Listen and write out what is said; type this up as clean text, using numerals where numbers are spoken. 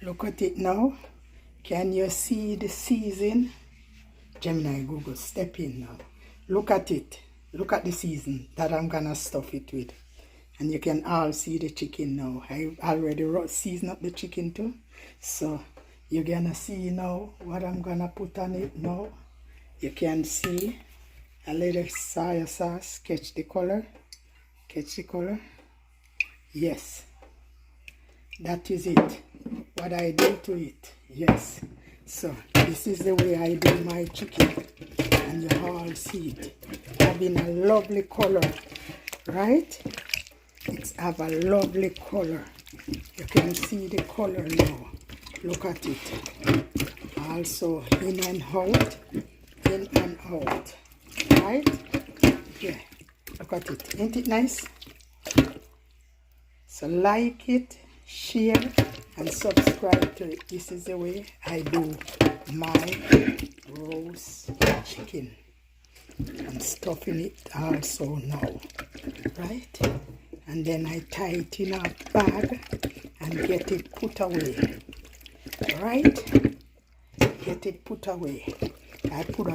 Look at it now. Can you see the season? Gemini Google, step in now. Look at it. Look at the season that I'm gonna stuff it with. And you can all see the chicken now. I already seasoned up the chicken too. So you're gonna see now what I'm gonna put on it now. You can see a little soy sauce. Catch the color. Catch the color. Yes. That is it. What I do to it. Yes. So this is the way I do my chicken. And you all see it. Having a lovely color. Right? It's have a lovely color. You can see the color now. Look at it. Also in and out. In and out. Right? Yeah. Look at it. Ain't it nice? So like it, share, and subscribe to it. This is the way I do my roast chicken. I'm stuffing it also now. Right? And then I tie it in a bag and get it put away. Right? Get it put away. I put